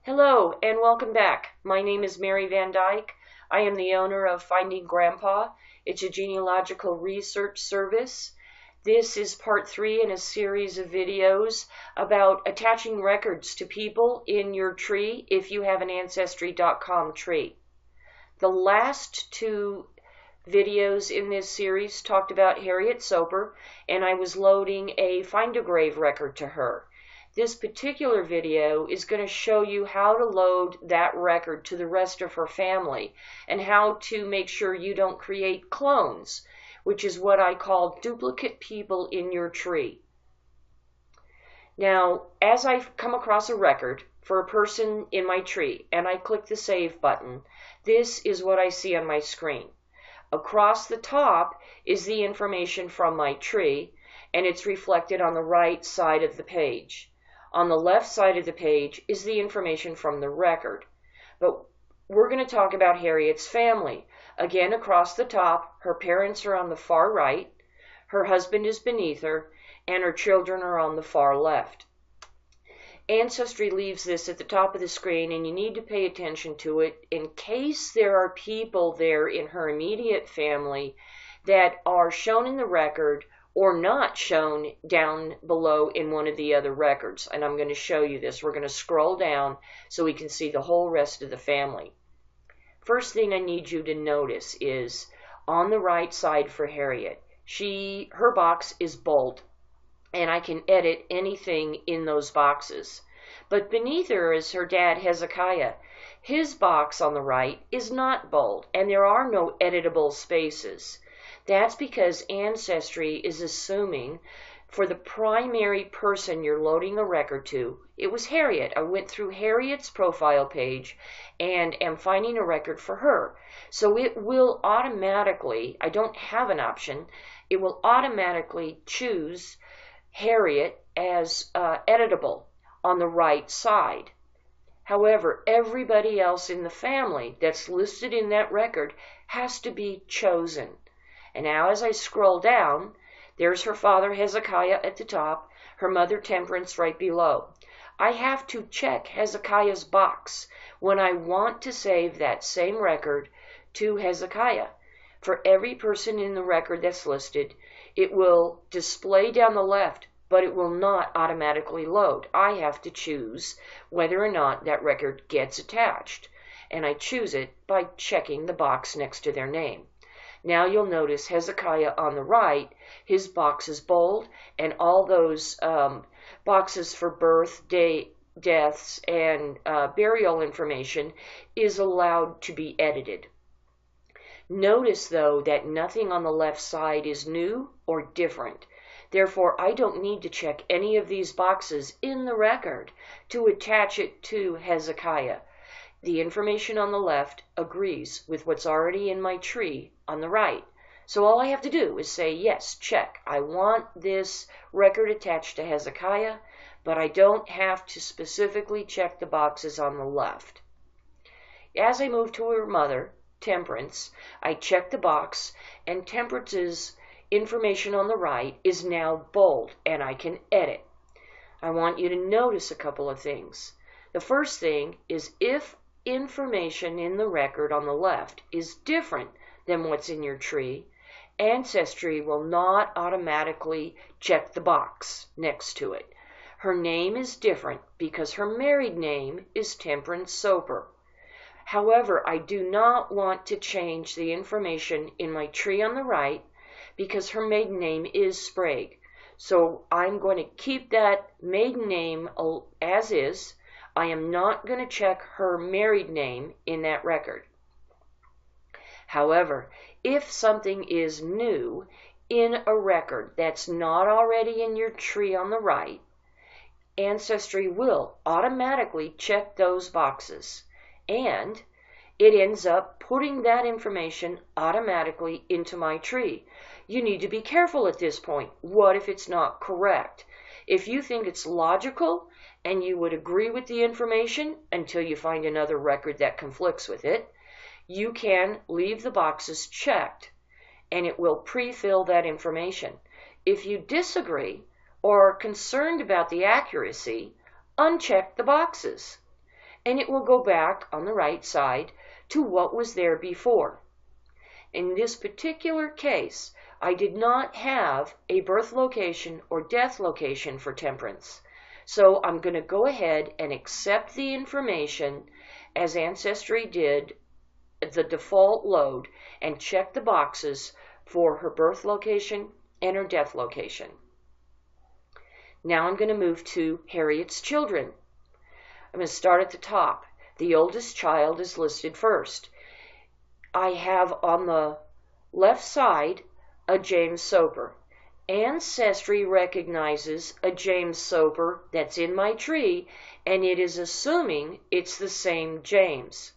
Hello and welcome back. My name is Mary Van Dyke. I am the owner of Finding Grandpa. It's a genealogical research service. This is part 3 in a series of videos about attaching records to people in your tree if you have an Ancestry.com tree. The last 2 videos in this series talked about Harriet Soper, and I was loading a Find a Grave record to her. This particular video is going to show you how to load that record to the rest of her family and how to make sure you don't create clones, which is what I call duplicate people in your tree. Now, as I come across a record for a person in my tree and I click the Save button, this is what I see on my screen. Across the top is the information from my tree, and it's reflected on the right side of the page. On the left side of the page is the information from the record. But we're going to talk about Harriet's family. Again, across the top, her parents are on the far right, her husband is beneath her, and her children are on the far left. Ancestry leaves this at the top of the screen, and you need to pay attention to it in case there are people there in her immediate family that are shown in the record or not shown down below in one of the other records. And I'm going to show you this. We're going to scroll down so we can see the whole rest of the family. First thing I need you to notice is on the right side for Harriet, her box is bold, and I can edit anything in those boxes. But beneath her is her dad, Hezekiah. His box on the right is not bold, and there are no editable spaces. That's because Ancestry is assuming for the primary person you're loading a record to, it was Harriet. I went through Harriet's profile page and am finding a record for her. So it will automatically, I don't have an option, it will automatically choose Harriet as editable on the right side. However, everybody else in the family that's listed in that record has to be chosen. And now as I scroll down, there's her father Hezekiah at the top, her mother Temperance right below. I have to check Hezekiah's box when I want to save that same record to Hezekiah. For every person in the record that's listed, it will display down the left, but it will not automatically load. I have to choose whether or not that record gets attached, and I choose it by checking the box next to their name. Now you'll notice Hezekiah on the right, his box is bold, and all those boxes for birth, deaths, and burial information is allowed to be edited. Notice, though, that nothing on the left side is new or different. Therefore, I don't need to check any of these boxes in the record to attach it to Hezekiah. The information on the left agrees with what's already in my tree on the right. So all I have to do is say, yes, check. I want this record attached to Hezekiah, but I don't have to specifically check the boxes on the left. As I move to her mother, Temperance, I check the box, and Temperance's information on the right is now bold, and I can edit. I want you to notice a couple of things. The first thing is if information in the record on the left is different than what's in your tree, Ancestry will not automatically check the box next to it. Her name is different because her married name is Temperance Soper. However, I do not want to change the information in my tree on the right because her maiden name is Sprague. So I'm going to keep that maiden name as is. I am not going to check her married name in that record. However, if something is new in a record that's not already in your tree on the right, Ancestry will automatically check those boxes, and it ends up putting that information automatically into my tree. You need to be careful at this point. What if it's not correct? If you think it's logical and you would agree with the information until you find another record that conflicts with it, you can leave the boxes checked and it will pre-fill that information. If you disagree or are concerned about the accuracy, uncheck the boxes. and it will go back on the right side to what was there before. In this particular case, I did not have a birth location or death location for Temperance. So I'm going to go ahead and accept the information as Ancestry did, the default load, and check the boxes for her birth location and her death location. Now I'm going to move to Harriet's children. I'm going to start at the top. The oldest child is listed first. I have on the left side a James Soper. Ancestry recognizes a James Soper that's in my tree, and it is assuming it's the same James.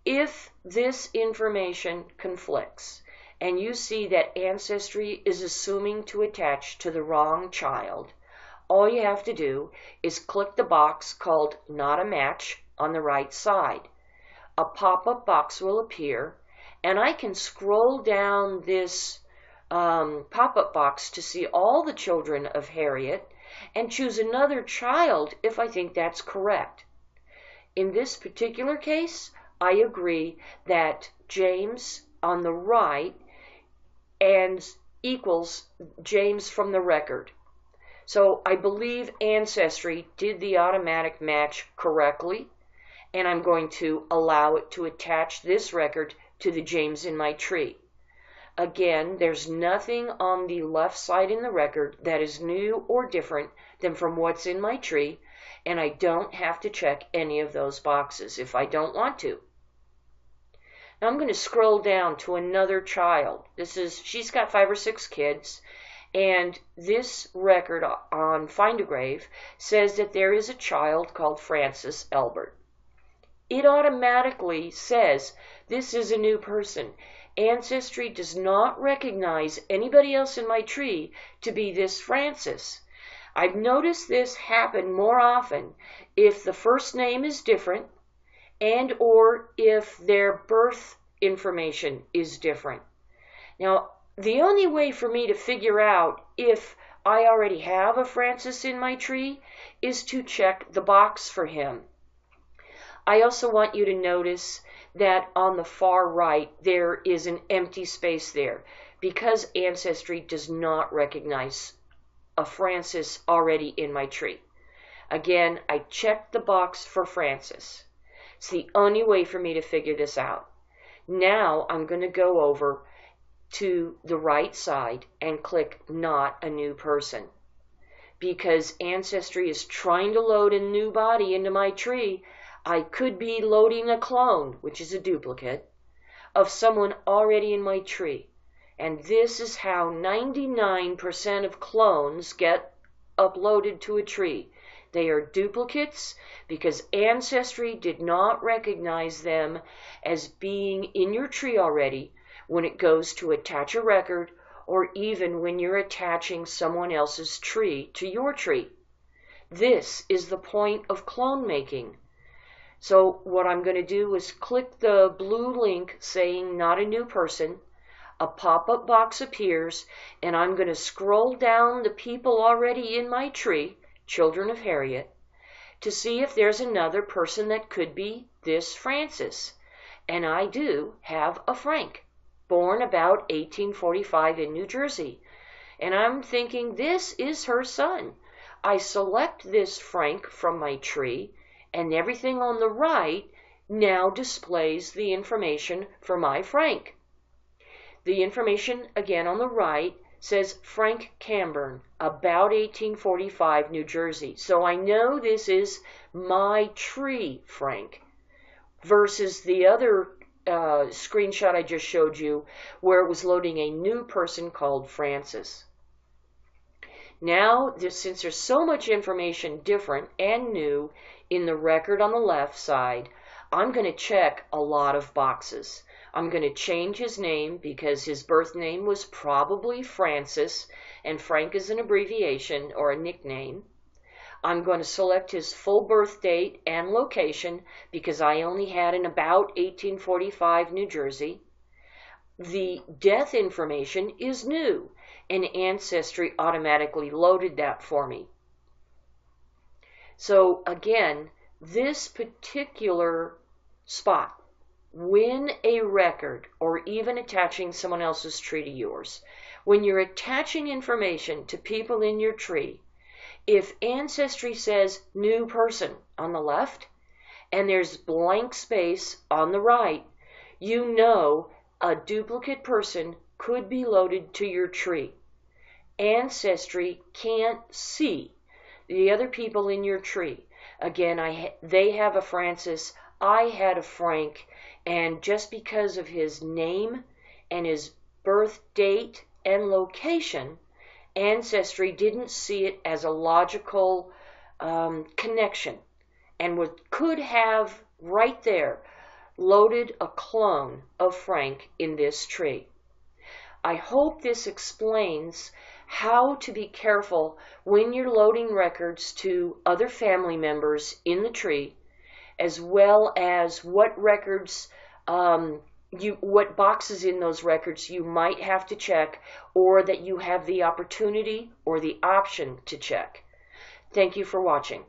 If this information conflicts, and you see that Ancestry is assuming to attach to the wrong child, all you have to do is click the box called Not a Match on the right side. A pop-up box will appear, and I can scroll down this pop-up box to see all the children of Harriet and choose another child if I think that's correct. In this particular case, I agree that James on the right and equals James from the record. So I believe Ancestry did the automatic match correctly, and I'm going to allow it to attach this record to the James in my tree. Again, there's nothing on the left side in the record that is new or different than from what's in my tree, and I don't have to check any of those boxes if I don't want to. Now I'm going to scroll down to another child. She's got 5 or 6 kids, and this record on Find a Grave says that there is a child called Francis Elbert. It automatically says this is a new person. Ancestry does not recognize anybody else in my tree to be this Francis. I've noticed this happen more often if the first name is different and or if their birth information is different. Now, the only way for me to figure out if I already have a Francis in my tree is to check the box for him. I also want you to notice that on the far right there is an empty space there because Ancestry does not recognize a Francis already in my tree. Again, I checked the box for Francis. It's the only way for me to figure this out. Now I'm going to go over to the right side and click Not a New Person. Because Ancestry is trying to load a new body into my tree, I could be loading a clone, which is a duplicate, of someone already in my tree. And this is how 99% of clones get uploaded to a tree. They are duplicates because Ancestry did not recognize them as being in your tree already when it goes to attach a record or even when you're attaching someone else's tree to your tree. This is the point of clone making. So what I'm going to do is click the blue link saying Not a New Person. A pop-up box appears, and I'm going to scroll down the people already in my tree, Children of Harriet, to see if there's another person that could be this Francis. And I do have a Frank, born about 1845 in New Jersey. And I'm thinking this is her son. I select this Frank from my tree, and everything on the right now displays the information for my Frank. The information, again on the right, says Frank Camburn, about 1845, New Jersey. So I know this is my tree Frank, versus the other screenshot I just showed you, where it was loading a new person called Francis. Now, since there's so much information different and new in the record on the left side, I'm going to check a lot of boxes. I'm going to change his name because his birth name was probably Francis, and Frank is an abbreviation or a nickname. I'm going to select his full birth date and location because I only had an about 1845 New Jersey. The death information is new, and Ancestry automatically loaded that for me. So again, this particular spot, when a record, or even attaching someone else's tree to yours, when you're attaching information to people in your tree, if Ancestry says new person on the left and there's blank space on the right, you know a duplicate person could be loaded to your tree. Ancestry can't see the other people in your tree. Again, they have a Francis, I had a Frank, and just because of his name and his birth date and location, Ancestry didn't see it as a logical connection, and could have right there loaded a clone of Frank in this tree. I hope this explains how to be careful when you're loading records to other family members in the tree, as well as what records, what boxes in those records you might have to check, or that you have the opportunity or the option to check. Thank you for watching.